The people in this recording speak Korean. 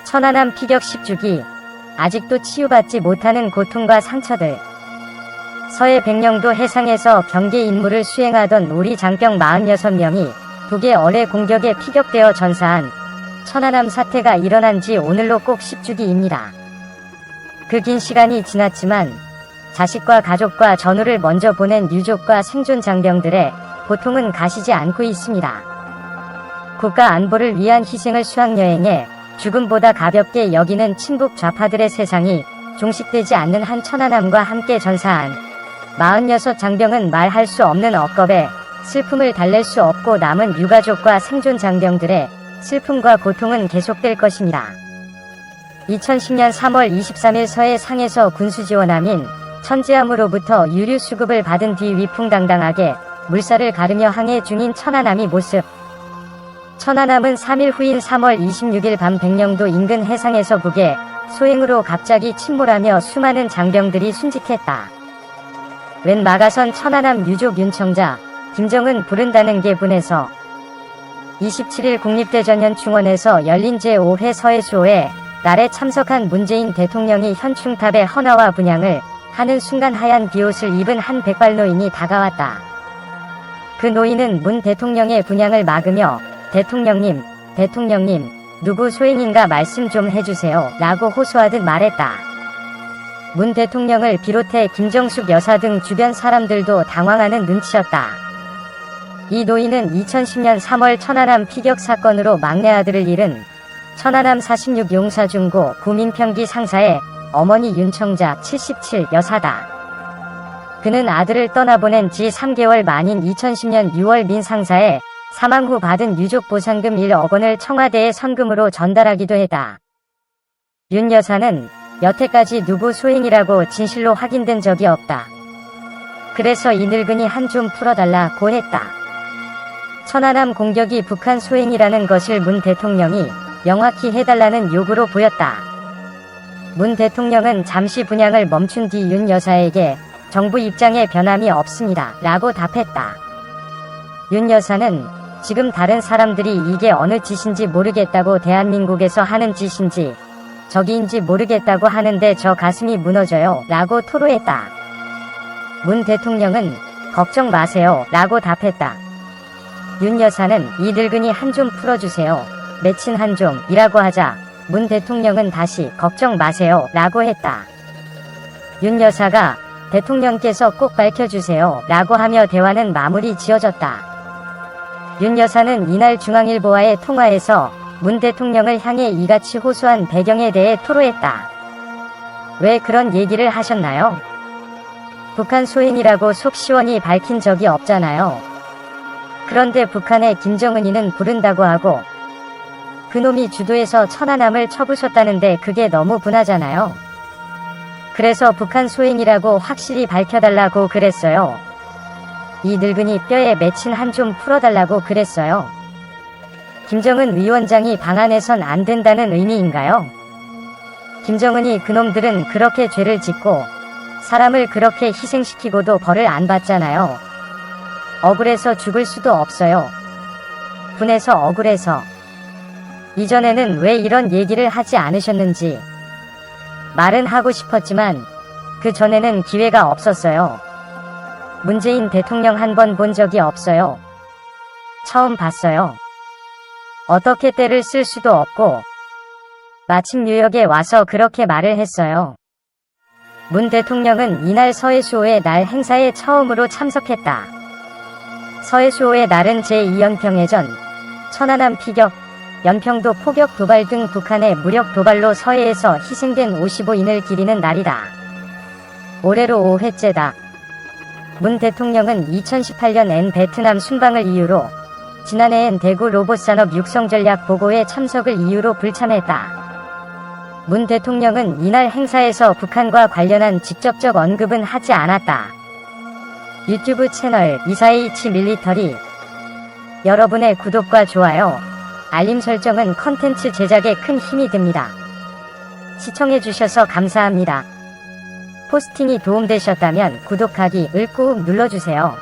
천안함 피격 10주기, 아직도 치유받지 못하는 고통과 상처들. 서해 백령도 해상에서 경계 임무를 수행하던 우리 장병 46명이 북의 어뢰 공격에 피격되어 전사한 천안함 사태가 일어난 지 오늘로 꼭 10주기입니다. 그 긴 시간이 지났지만 자식과 가족과 전우를 먼저 보낸 유족과 생존 장병들의 고통은 가시지 않고 있습니다. 국가 안보를 위한 희생을 수학여행에 죽음보다 가볍게 여기는 친북 좌파들의 세상이 종식되지 않는 한 천안함과 함께 전사한 46 장병은 말할 수 없는 억겁에 슬픔을 달랠 수 없고 남은 유가족과 생존 장병들의 슬픔과 고통은 계속될 것입니다. 2010년 3월 23일 서해 상에서 군수지원함인 천지함으로부터 유류 수급을 받은 뒤 위풍당당하게 물살을 가르며 항해 중인 천안함이 모습. 천안함은 3일 후인 3월 26일 밤 백령도 인근 해상에서 북에 소행으로 갑자기 침몰하며 수많은 장병들이 순직했다. 웬 막아선 천안함 유족 윤청자 김정은 부른다는 게 분해서 27일 국립대전현충원에서 열린 제5회 서해수호에 날에 참석한 문재인 대통령이 현충탑의 헌화와 분향을 하는 순간 하얀 비옷을 입은 한 백발노인이 다가왔다. 그 노인은 문 대통령의 분향을 막으며 대통령님, 누구 소행인가 말씀 좀 해주세요 라고 호소하듯 말했다. 문 대통령을 비롯해 김정숙 여사 등 주변 사람들도 당황하는 눈치였다. 이 노인은 2010년 3월 천안함 피격 사건으로 막내 아들을 잃은 천안함 46 용사중고 구민평기 상사의 어머니 윤청자 77 여사다. 그는 아들을 떠나보낸 지 3개월 만인 2010년 6월 민 상사의 사망 후 받은 유족 보상금 1억 원을 청와대에 선금으로 전달하기도 했다. 윤 여사는 여태까지 누구 소행이라고 진실로 확인된 적이 없다. 그래서 이 늙은이 한 좀 풀어달라고 했다. 천안함 공격이 북한 소행이라는 것을 문 대통령이 명확히 해달라는 요구로 보였다. 문 대통령은 잠시 분향을 멈춘 뒤 윤 여사에게 정부 입장에 변함이 없습니다 라고 답했다. 윤 여사는 지금 다른 사람들이 이게 어느 짓인지 모르겠다고 대한민국에서 하는 짓인지 저기인지 모르겠다고 하는데 저 가슴이 무너져요 라고 토로했다. 문 대통령은 걱정 마세요 라고 답했다. 윤 여사는 이 늙은이 한 좀 풀어주세요. 매친 한 좀이라고 하자 문 대통령은 다시 걱정 마세요 라고 했다. 윤 여사가 대통령께서 꼭 밝혀주세요 라고 하며 대화는 마무리 지어졌다. 윤 여사는 이날 중앙일보와의 통화에서 문 대통령을 향해 이같이 호소한 배경에 대해 토로했다. 왜 그런 얘기를 하셨나요? 북한 소행이라고 속 시원히 밝힌 적이 없잖아요. 그런데 북한의 김정은이는 부른다고 하고 그놈이 주도해서 천안함을 쳐부셨다는데 그게 너무 분하잖아요. 그래서 북한 소행이라고 확실히 밝혀달라고 그랬어요. 이 늙은이 뼈에 맺힌 한 좀 풀어달라고 그랬어요. 김정은 위원장이 방한해선 안 된다는 의미인가요? 김정은이 그놈들은 그렇게 죄를 짓고 사람을 그렇게 희생시키고도 벌을 안 받잖아요. 억울해서 죽을 수도 없어요. 분해서 억울해서. 이전에는 왜 이런 얘기를 하지 않으셨는지 말은 하고 싶었지만 그 전에는 기회가 없었어요. 문재인 대통령 한 번 본 적이 없어요. 처음 봤어요. 어떻게 때를 쓸 수도 없고 마침 뉴욕에 와서 그렇게 말을 했어요. 문 대통령은 이날 서해수호의 날 행사에 처음으로 참석했다. 서해수호의 날은 제2연평해전, 천안함 피격, 연평도 포격 도발 등 북한의 무력 도발로 서해에서 희생된 55인을 기리는 날이다. 올해로 5회째다. 문 대통령은 2018년엔 베트남 순방을 이유로, 지난해엔 대구 로봇산업 육성전략 보고회 참석을 이유로 불참했다. 문 대통령은 이날 행사에서 북한과 관련한 직접적 언급은 하지 않았다. 유튜브 채널 242H 밀리터리. 여러분의 구독과 좋아요, 알림 설정은 컨텐츠 제작에 큰 힘이 됩니다. 시청해주셔서 감사합니다. 포스팅이 도움되셨다면 구독하기를 꾹 눌러주세요.